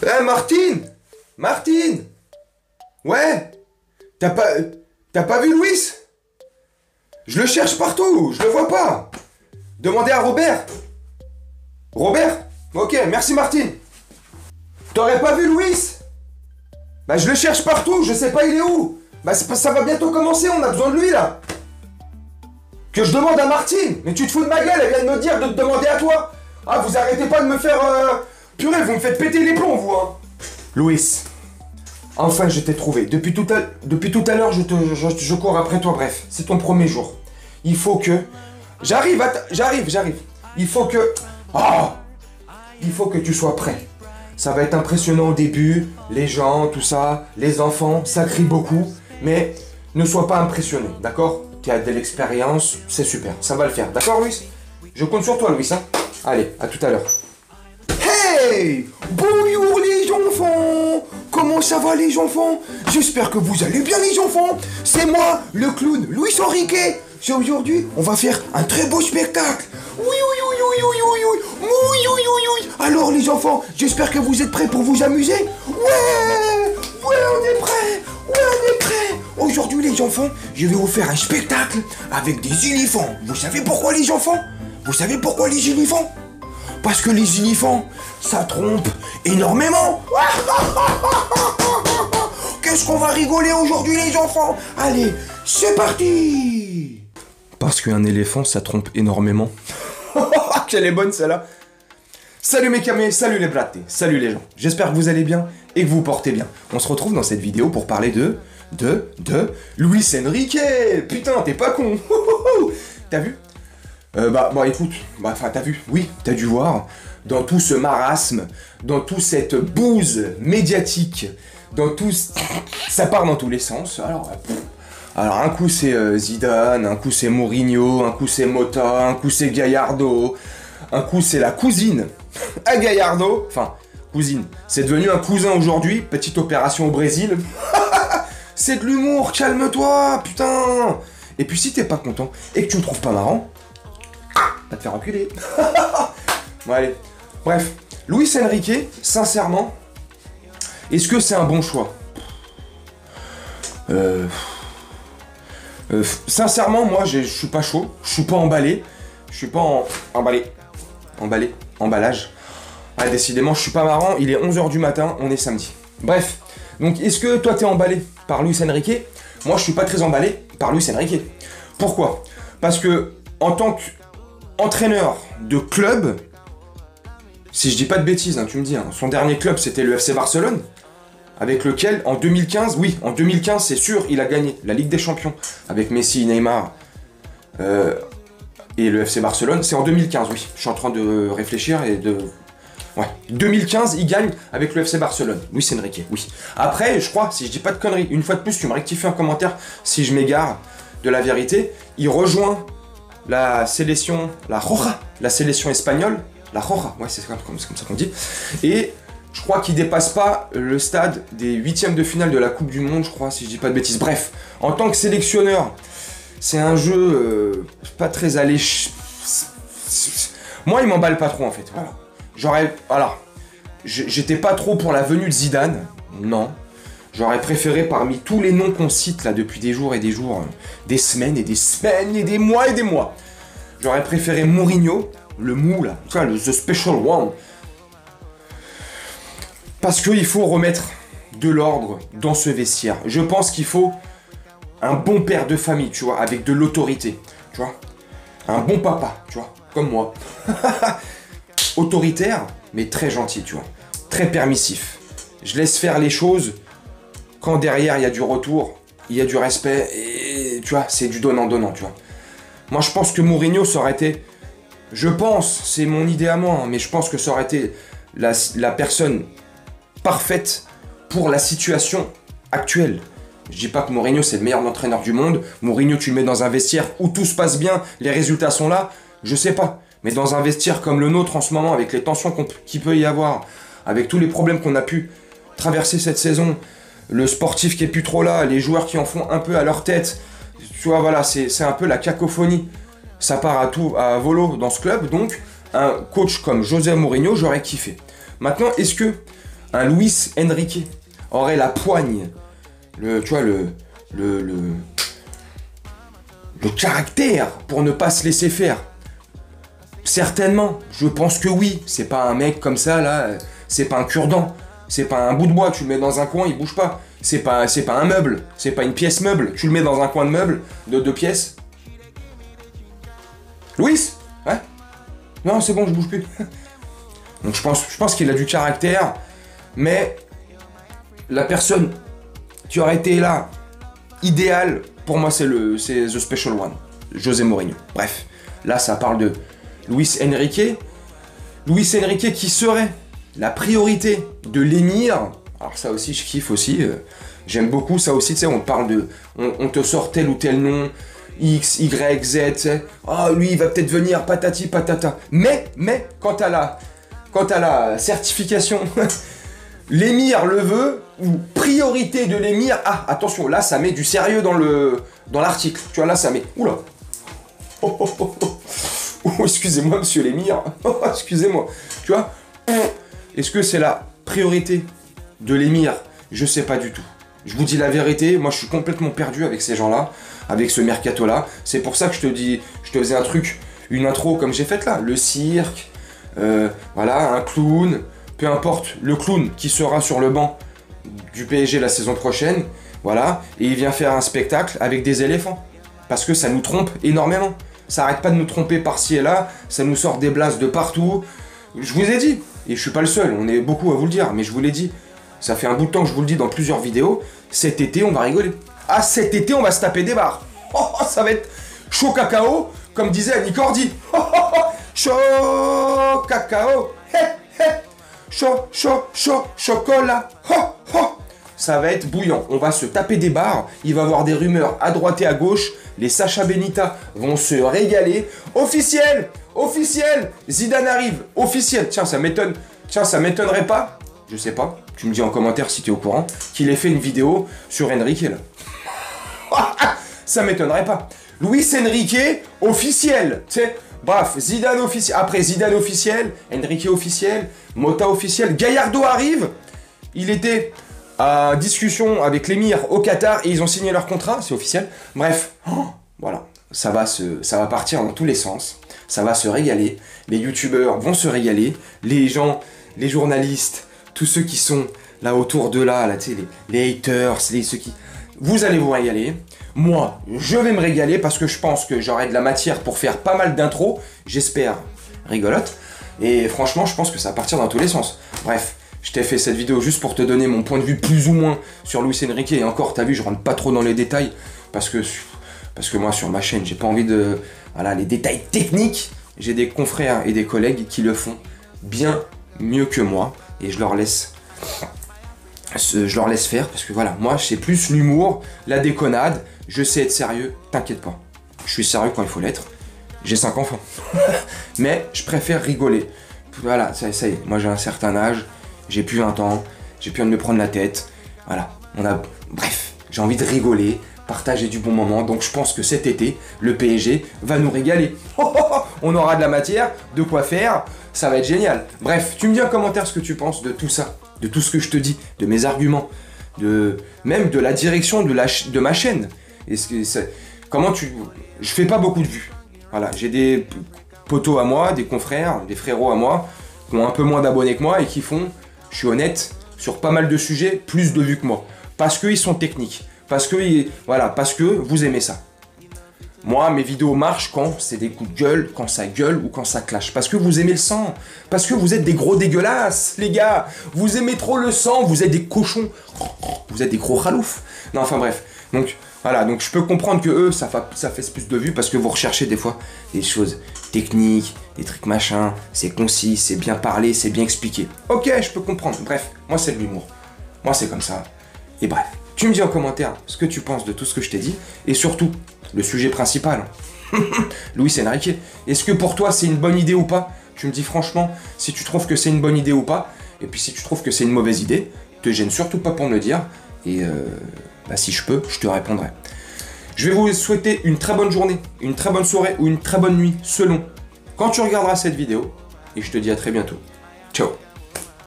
Eh, Martine! Martine! Ouais? T'as pas vu Louis? Je le cherche partout, je le vois pas. Demandez à Robert. Robert? Ok, merci Martine. T'aurais pas vu Louis? Bah je le cherche partout, je sais pas il est où. Bah ça va bientôt commencer, on a besoin de lui là. Que je demande à Martine. Mais tu te fous de ma gueule, elle vient de me dire de te demander à toi. Ah, vous arrêtez pas de me faire... Purée, vous me faites péter les plombs, vous, hein. Louis, enfin je t'ai trouvé. Depuis tout à l'heure, je cours après toi, bref. C'est ton premier jour. Il faut que... J'arrive. Il faut que... Oh, il faut que tu sois prêt. Ça va être impressionnant au début. Les gens, tout ça, les enfants, ça crie beaucoup. Mais ne sois pas impressionné, d'accord? Tu as de l'expérience, c'est super. Ça va le faire, d'accord, Louis? Je compte sur toi, Louis, hein. Allez, à tout à l'heure. Hey! Bonjour les enfants! Comment ça va les enfants? J'espère que vous allez bien les enfants! C'est moi, le clown Luis Enrique! C'est aujourd'hui, on va faire un très beau spectacle! Oui, oui, oui, oui, oui, oui, oui, oui, oui, oui, oui. Alors les enfants, j'espère que vous êtes prêts pour vous amuser? Ouais! Ouais, on est prêts! Ouais, on est prêts! Aujourd'hui les enfants, je vais vous faire un spectacle avec des éléphants. Vous savez pourquoi les enfants? Vous savez pourquoi les éléphants? Parce que les éléphants, ça trompe énormément. Qu'est-ce qu'on va rigoler aujourd'hui les enfants? Allez, c'est parti. Parce qu'un éléphant, ça trompe énormément. Quelle est bonne celle-là. Salut mes camés, salut les brattés, salut les gens. J'espère que vous allez bien et que vous portez bien. On se retrouve dans cette vidéo pour parler de Luis Enrique. Putain, t'es pas con. T'as vu? Écoute, t'as vu, oui, t'as dû voir, dans tout ce marasme, dans toute cette bouse médiatique, ça part dans tous les sens, alors un coup c'est Zidane, un coup c'est Mourinho, un coup c'est Motta, un coup c'est Gallardo, un coup c'est la cousine à Gallardo, enfin, cousine, c'est devenu un cousin aujourd'hui, petite opération au Brésil, c'est de l'humour, calme-toi, putain. Et puis si t'es pas content, et que tu me trouves pas marrant, va te faire enculer. Bon allez. Bref, Luis Enrique, sincèrement, est-ce que c'est un bon choix? Sincèrement, moi, je suis pas chaud, je suis pas emballé, emballage. Ah, décidément, je suis pas marrant, il est 11h du matin, on est samedi. Bref, donc est-ce que toi t'es emballé par Luis Enrique? Moi, je suis pas très emballé par Luis Enrique. Pourquoi? Parce que, en tant que entraîneur de club, si je dis pas de bêtises, hein, tu me dis, hein, son dernier club c'était le FC Barcelone, avec lequel en 2015, oui, en 2015 c'est sûr, il a gagné la Ligue des Champions avec Messi, Neymar et le FC Barcelone. C'est en 2015, oui, je suis en train de réfléchir et de... Ouais, 2015 il gagne avec le FC Barcelone, Luis Enrique, oui. Après, je crois, si je dis pas de conneries, une fois de plus, tu me rectifies en commentaire si je m'égare de la vérité, il rejoint la sélection, la sélection espagnole, la Roja, ouais c'est comme ça qu'on dit, et je crois qu'il dépasse pas le stade des 8e de finale de la Coupe du Monde, je crois, si je dis pas de bêtises. Bref, en tant que sélectionneur, c'est un jeu pas très alléchant. Moi il m'emballe pas trop en fait, voilà. J'étais pas trop pour la venue de Zidane, non. J'aurais préféré parmi tous les noms qu'on cite là depuis des jours et des jours, des semaines et des semaines et des mois et des mois. J'aurais préféré Mourinho, le mou là, le The Special One. Parce qu'il faut remettre de l'ordre dans ce vestiaire. Je pense qu'il faut un bon père de famille, tu vois, avec de l'autorité, tu vois. Un bon papa, tu vois, comme moi. Autoritaire, mais très gentil, tu vois. Très permissif. Je laisse faire les choses. Quand derrière il y a du retour, il y a du respect, et tu vois, c'est du donnant-donnant, tu vois. Moi je pense que Mourinho ça aurait été, je pense, c'est mon idée à moi, hein, mais je pense que ça aurait été la personne parfaite pour la situation actuelle. Je dis pas que Mourinho c'est le meilleur entraîneur du monde, Mourinho tu le mets dans un vestiaire où tout se passe bien, les résultats sont là, je sais pas. Mais dans un vestiaire comme le nôtre en ce moment, avec les tensions qu'il peut y avoir, avec tous les problèmes qu'on a pu traverser cette saison, le sportif qui est plus trop là, les joueurs qui en font un peu à leur tête, tu vois, voilà, c'est un peu la cacophonie. Ça part à volo dans ce club, donc un coach comme José Mourinho, j'aurais kiffé. Maintenant, est-ce que, un Luis Enrique aurait la poigne, tu vois, le caractère pour ne pas se laisser faire? Certainement, je pense que oui. C'est pas un mec comme ça, là, c'est pas un cure-dent, c'est pas un bout de bois, tu le mets dans un coin, il bouge pas. C'est pas un meuble, c'est pas une pièce meuble, tu le mets dans un coin de meuble, de 2 pièces. Louis? Ouais? Non, c'est bon, je bouge plus. Donc je pense qu'il a du caractère, mais la personne qui aurait été là, idéale, pour moi c'est The Special One, José Mourinho. Bref, là ça parle de Luis Enrique. Luis Enrique qui serait la priorité de l'émir. Alors ça aussi je kiffe aussi, j'aime beaucoup ça aussi, tu sais, on parle de, on te sort tel ou tel nom, X, Y, Z, tu sais, oh lui il va peut-être venir, patati patata. Mais, quant à la certification, l'émir le veut, ou priorité de l'émir, ah attention, là ça met du sérieux dans l'article, tu vois, là ça met, oula, oh, excusez-moi monsieur l'émir, excusez-moi, tu vois, est-ce que c'est la priorité de l'émir? Je sais pas du tout. Je vous dis la vérité, moi je suis complètement perdu avec ces gens-là, avec ce mercato-là. C'est pour ça que je te faisais un truc, une intro comme j'ai faite là. Le cirque, voilà, un clown, peu importe, le clown qui sera sur le banc du PSG la saison prochaine, voilà, et il vient faire un spectacle avec des éléphants. Parce que ça nous trompe énormément. Ça arrête pas de nous tromper par-ci et là, ça nous sort des blases de partout. Je vous ai dit, et je suis pas le seul, on est beaucoup à vous le dire, mais je vous l'ai dit. Ça fait un bout de temps que je vous le dis dans plusieurs vidéos. Cet été, on va rigoler. Ah, cet été, on va se taper des barres. Oh, ça va être chaud cacao, comme disait Annie Cordy. Oh, chaud cacao. Chaud, chocolat. Ça va être bouillant. On va se taper des barres. Il va y avoir des rumeurs à droite et à gauche. Les Sacha Benita vont se régaler. Officiel. Zidane arrive. Officiel. Tiens, ça m'étonnerait pas. Je sais pas, tu me dis en commentaire si tu es au courant, qu'il ait fait une vidéo sur Enrique là. Ça m'étonnerait pas. Luis Enrique officiel, tu sais. Bref, Zidane officiel. Après Zidane officiel, Enrique officiel, Mota officiel. Gallardo arrive. Il était à discussion avec l'émir au Qatar et ils ont signé leur contrat, c'est officiel. Bref, voilà, ça va partir dans tous les sens. Ça va se régaler. Les youtubeurs vont se régaler. Les gens, les journalistes, tous ceux qui sont là autour de là, tu sais, les haters, ceux qui... Vous allez vous régaler. Moi, je vais me régaler parce que je pense que j'aurai de la matière pour faire pas mal d'intros. J'espère rigolote. Et franchement, je pense que ça va partir dans tous les sens. Bref, je t'ai fait cette vidéo juste pour te donner mon point de vue plus ou moins sur Luis Enrique. Et encore, t'as vu, je rentre pas trop dans les détails parce que moi, sur ma chaîne, j'ai pas envie de... Voilà, les détails techniques. J'ai des confrères et des collègues qui le font bien mieux que moi. Et je leur laisse faire parce que voilà, moi c'est plus l'humour, la déconnade, je sais être sérieux, t'inquiète pas. Je suis sérieux quand il faut l'être, j'ai 5 enfants. Mais je préfère rigoler. Voilà, ça y est, moi j'ai un certain âge, j'ai plus 20 ans, j'ai plus envie de me prendre la tête. Voilà, bref, j'ai envie de rigoler, partager du bon moment, donc je pense que cet été, le PSG va nous régaler. On aura de la matière, de quoi faire. Ça va être génial. Bref, tu me dis en commentaire ce que tu penses de tout ça, de tout ce que je te dis, de mes arguments, même de la direction de ma chaîne. Je fais pas beaucoup de vues. Voilà, j'ai des potos à moi, des confrères, des frérots à moi, qui ont un peu moins d'abonnés que moi et qui font, je suis honnête, sur pas mal de sujets, plus de vues que moi. Parce qu'ils sont techniques. Parce que vous aimez ça. Moi, mes vidéos marchent quand c'est des coups de gueule, quand ça gueule ou quand ça clash. Parce que vous aimez le sang. Parce que vous êtes des gros dégueulasses, les gars. Vous aimez trop le sang, vous êtes des cochons. Vous êtes des gros khaloufs. Non, enfin bref. Donc, voilà. Donc, je peux comprendre que eux, ça fait plus de vues parce que vous recherchez des fois des choses techniques, des trucs machin. C'est concis, c'est bien parlé, c'est bien expliqué. Ok, je peux comprendre. Bref, moi, c'est de l'humour. Moi, c'est comme ça. Et bref. Tu me dis en commentaire ce que tu penses de tout ce que je t'ai dit. Et surtout, le sujet principal. Luis Enrique. Est-ce que pour toi c'est une bonne idée ou pas? Tu me dis franchement si tu trouves que c'est une bonne idée ou pas. Et puis si tu trouves que c'est une mauvaise idée, te gêne surtout pas pour me le dire. Et si je peux, je te répondrai. Je vais vous souhaiter une très bonne journée, une très bonne soirée ou une très bonne nuit selon quand tu regarderas cette vidéo. Et je te dis à très bientôt. Ciao.